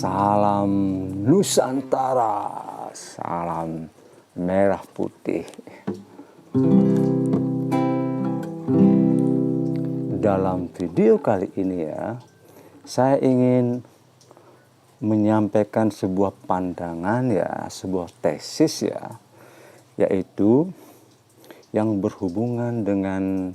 Salam Nusantara, salam merah putih. Dalam video kali ini ya, saya ingin menyampaikan sebuah pandangan ya, sebuah tesis ya, yaitu yang berhubungan dengan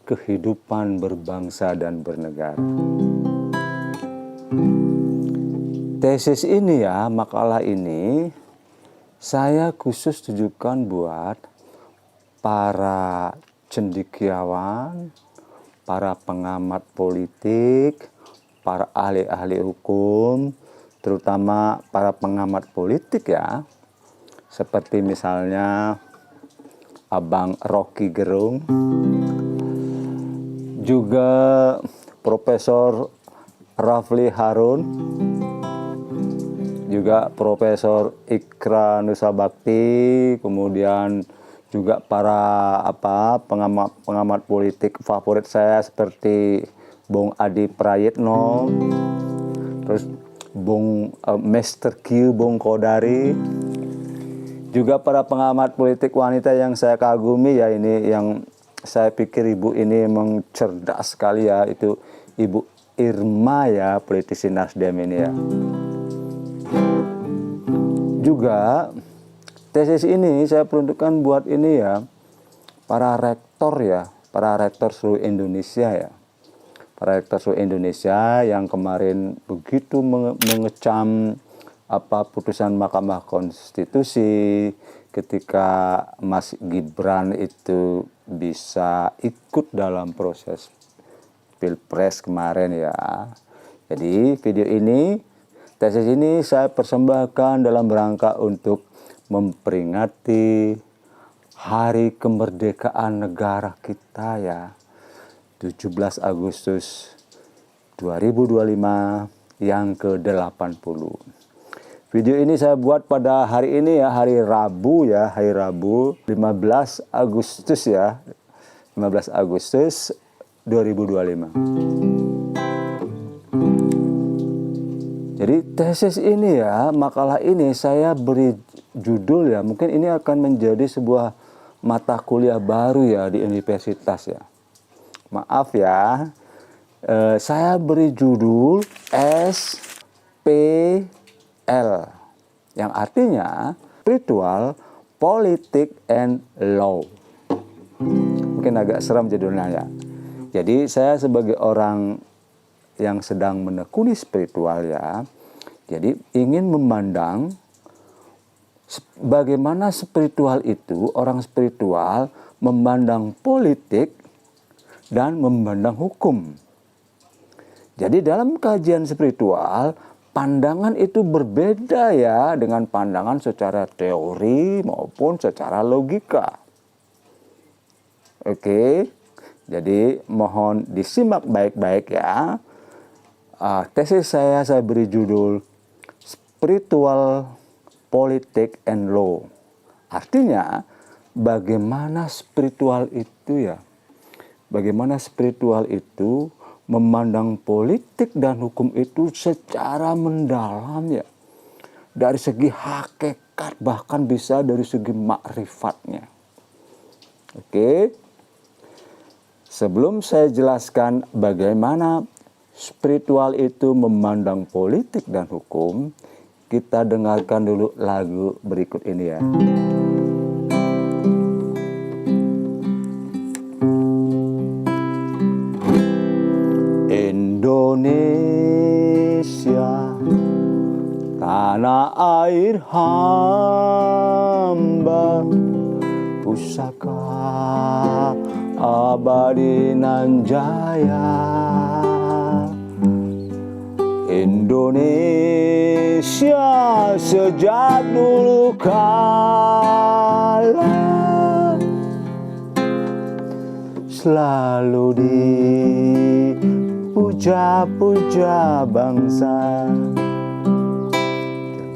kehidupan berbangsa dan bernegara. Tesis ini ya, makalah ini saya khusus tujukan buat para cendekiawan, para pengamat politik, para ahli-ahli hukum, terutama para pengamat politik ya, seperti misalnya Abang Rocky Gerung, juga Profesor Rafli Harun, juga Profesor Ikra Nusabakti, kemudian juga para pengamat politik favorit saya seperti Bung Adi Prayitno, terus Bung Mr. Q Bung Kodari, juga para pengamat politik wanita yang saya kagumi ya, ini yang saya pikir ibu ini memang cerdas sekali ya, itu Ibu Irma ya, politisi Nasdem ini ya. Juga tesis ini saya peruntukkan buat ini ya, para rektor ya, para rektor seluruh Indonesia ya. Para rektor seluruh Indonesia yang kemarin begitu mengecam putusan Mahkamah Konstitusi ketika Mas Gibran itu bisa ikut dalam proses Pilpres kemarin ya. Jadi video ini, tesis ini saya persembahkan dalam rangka untuk memperingati Hari Kemerdekaan Negara kita ya, 17 Agustus 2025 yang ke-80. Video ini saya buat pada hari ini ya, hari Rabu ya, hari Rabu 15 Agustus ya, 15 Agustus 2025. Jadi tesis ini ya, makalah ini saya beri judul ya, mungkin ini akan menjadi sebuah mata kuliah baru ya di universitas ya. Maaf ya, saya beri judul SPL, yang artinya Spiritual, Politik, and Law. Mungkin agak seram judulnya ya. Jadi saya sebagai orang yang sedang menekuni spiritual ya, jadi ingin memandang bagaimana spiritual itu, orang spiritual memandang politik dan memandang hukum. Jadi dalam kajian spiritual, pandangan itu berbeda ya dengan pandangan secara teori maupun secara logika. Oke, jadi mohon disimak baik-baik ya. Tesis saya beri judul Spiritual, Politik, and Law. Artinya bagaimana spiritual itu ya, bagaimana spiritual itu memandang politik dan hukum itu secara mendalam ya, dari segi hakikat, bahkan bisa dari segi makrifatnya. Oke, sebelum saya jelaskan bagaimana spiritual itu memandang politik dan hukum, kita dengarkan dulu lagu berikut ini ya. Indonesia, tanah air hamba, pusaka abadi nan jaya. Indonesia sejak dulu kala selalu dipuja-puja bangsa.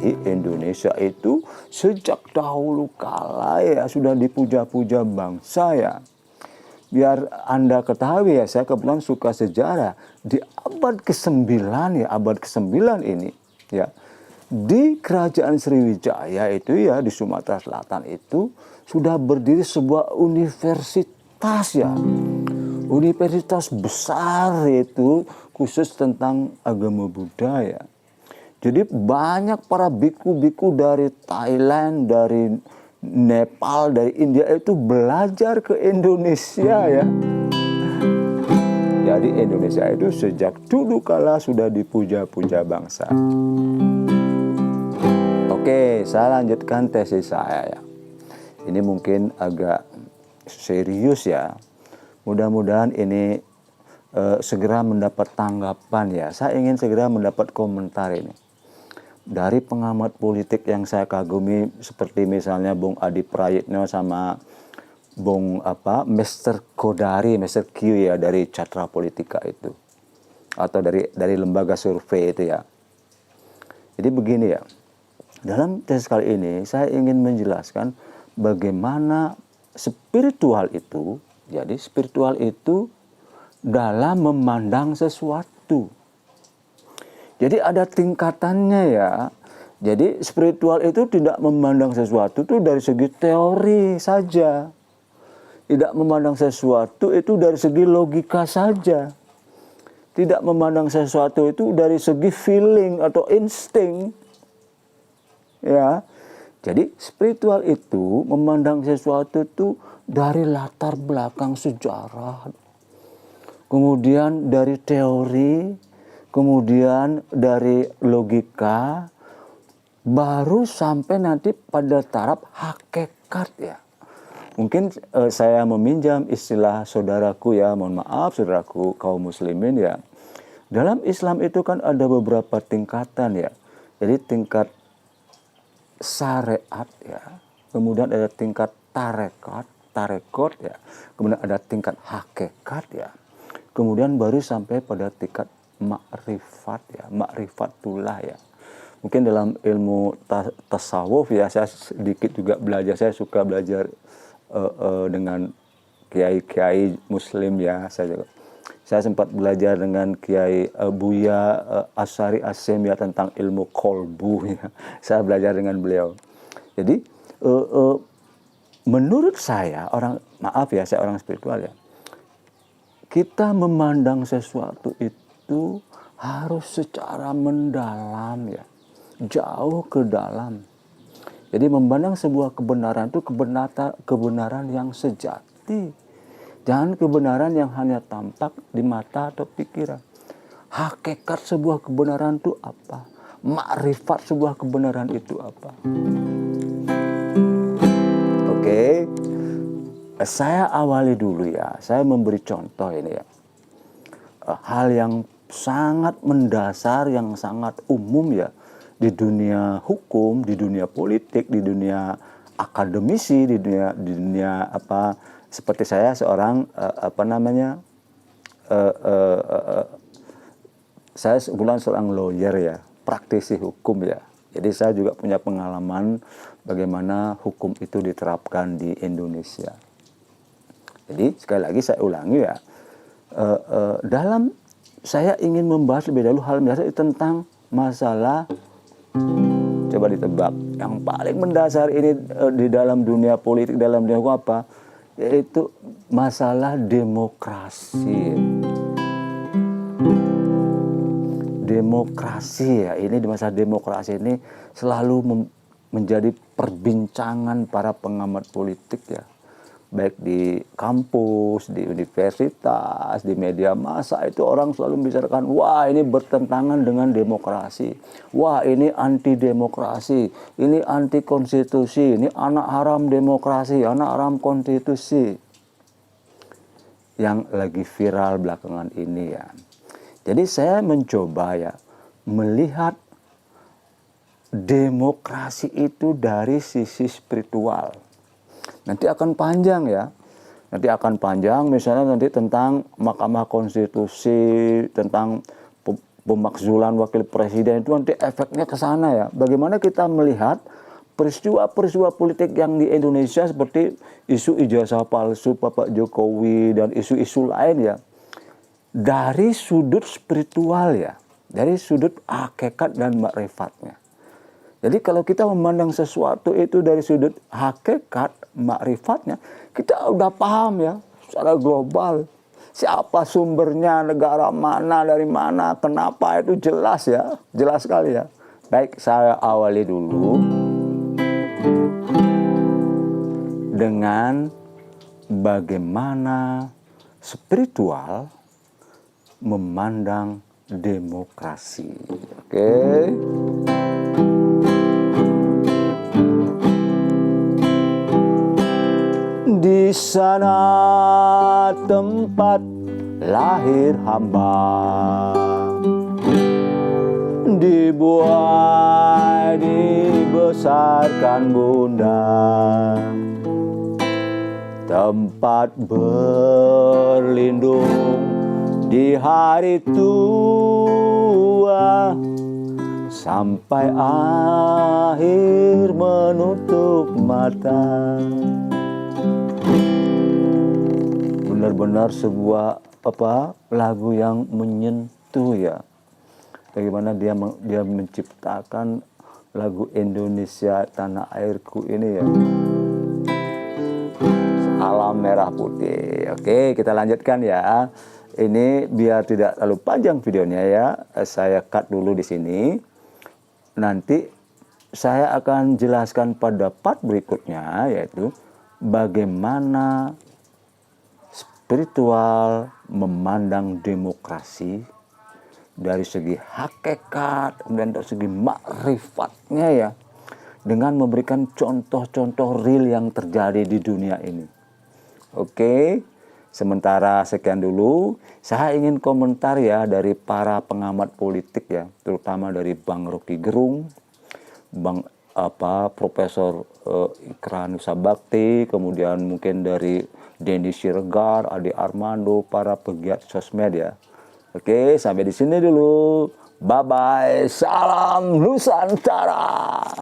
Jadi Indonesia itu sejak dahulu kala ya sudah dipuja-puja bangsa ya. Biar Anda ketahui ya, saya kebetulan suka sejarah. Di abad ke-9 ya, abad ke-9 ini, ya. Di Kerajaan Sriwijaya itu ya, di Sumatera Selatan itu sudah berdiri sebuah universitas ya. Universitas besar itu khusus tentang agama Buddha ya. Jadi banyak para biku-biku dari Thailand, dari Nepal, dari India itu belajar ke Indonesia ya. Jadi Indonesia itu sejak dulu kala sudah dipuja-puja bangsa. Oke, saya lanjutkan tesis saya ya. Ini mungkin agak serius ya. Mudah-mudahan ini segera mendapat tanggapan ya. Saya ingin segera mendapat komentar ini. Dari pengamat politik yang saya kagumi seperti misalnya Bung Adi Prayitno sama Bung Mr. Kodari, Mr. Q ya, dari Catra Politika itu. Atau dari lembaga survei itu ya. Jadi begini ya. Dalam tesis kali ini saya ingin menjelaskan bagaimana spiritual itu, jadi spiritual itu dalam memandang sesuatu. Jadi ada tingkatannya ya. Jadi spiritual itu tidak memandang sesuatu itu dari segi teori saja. Tidak memandang sesuatu itu dari segi logika saja. Tidak memandang sesuatu itu dari segi feeling atau insting. Ya, jadi spiritual itu memandang sesuatu itu dari latar belakang sejarah, kemudian dari teori, kemudian dari logika, baru sampai nanti pada taraf hakikat ya. Mungkin saya meminjam istilah saudaraku ya, mohon maaf saudaraku kaum muslimin ya. Dalam Islam itu kan ada beberapa tingkatan ya. Jadi tingkat syariat ya, kemudian ada tingkat tarekot ya, kemudian ada tingkat hakikat ya, kemudian baru sampai pada tingkat makrifat ya, makrifatullah ya. Mungkin dalam ilmu tasawuf ya, saya sedikit juga belajar, saya suka belajar dengan kiai-kiai muslim ya, saya sempat belajar dengan Kiai Buya Asy'ari Asy'im ya tentang ilmu kolbu ya. Saya belajar dengan beliau. Jadi menurut saya saya orang spiritual ya. Kita memandang sesuatu itu harus secara mendalam ya. Jauh ke dalam. Jadi memandang sebuah kebenaran itu kebenaran yang sejati. Jangan kebenaran yang hanya tampak di mata atau pikiran. Hakikat sebuah kebenaran itu apa? Makrifat sebuah kebenaran itu apa? Oke. Saya awali dulu ya. Saya memberi contoh ini ya. Hal yang sangat mendasar, yang sangat umum ya. Di dunia hukum, di dunia politik, di dunia akademisi, di dunia seperti saya seorang saya sebulan seorang lawyer ya, praktisi hukum ya. Jadi saya juga punya pengalaman bagaimana hukum itu diterapkan di Indonesia. Jadi sekali lagi saya ulangi ya, dalam saya ingin membahas lebih dahulu hal mendasar tentang masalah, coba ditebak, yang paling mendasar ini di dalam dunia politik, dalam dunia hukum apa? Yaitu masalah demokrasi. Demokrasi ya, ini di masa demokrasi ini selalu menjadi perbincangan para pengamat politik ya. Baik di kampus, di universitas, di media massa itu orang selalu membicarakan, wah ini bertentangan dengan demokrasi. Wah ini anti demokrasi, ini anti konstitusi, ini anak haram demokrasi, anak haram konstitusi. Yang lagi viral belakangan ini ya. Jadi saya mencoba ya melihat demokrasi itu dari sisi spiritual. Nanti akan panjang ya. Nanti akan panjang misalnya nanti tentang Mahkamah Konstitusi, tentang pemakzulan wakil presiden, itu nanti efeknya ke sana ya. Bagaimana kita melihat peristiwa-peristiwa politik yang di Indonesia seperti isu ijazah palsu Bapak Jokowi dan isu-isu lain ya. Dari sudut spiritual ya. dari sudut hakikat dan makrifatnya. Jadi kalau kita memandang sesuatu itu dari sudut hakikat, makrifatnya, kita udah paham ya secara global. Siapa sumbernya, negara mana, dari mana, kenapa, itu jelas ya. Jelas sekali ya. Baik, saya awali dulu dengan bagaimana spiritual memandang demokrasi. Oke. Di sana tempat lahir hamba, dibuai dibesarkan bunda, tempat berlindung di hari tua, sampai akhir menutup mata. Benar-benar sebuah lagu yang menyentuh ya. Bagaimana dia menciptakan lagu Indonesia Tanah Airku ini ya. Alam merah putih. Oke, kita lanjutkan ya. Ini biar tidak terlalu panjang videonya ya. Saya cut dulu di sini. Nanti saya akan jelaskan pada part berikutnya, yaitu bagaimana spiritual memandang demokrasi dari segi hakikat dan dari segi makrifatnya ya, dengan memberikan contoh-contoh real yang terjadi di dunia ini. Oke, sementara sekian dulu. Saya ingin komentar ya dari para pengamat politik ya, terutama dari Bang Rocky Gerung, Bang Profesor Ikra Nusabakti, kemudian mungkin dari Denny Siregar, Ade Armando, para pegiat sosmed ya. Oke, sampai di sini dulu. Bye-bye. Salam Nusantara.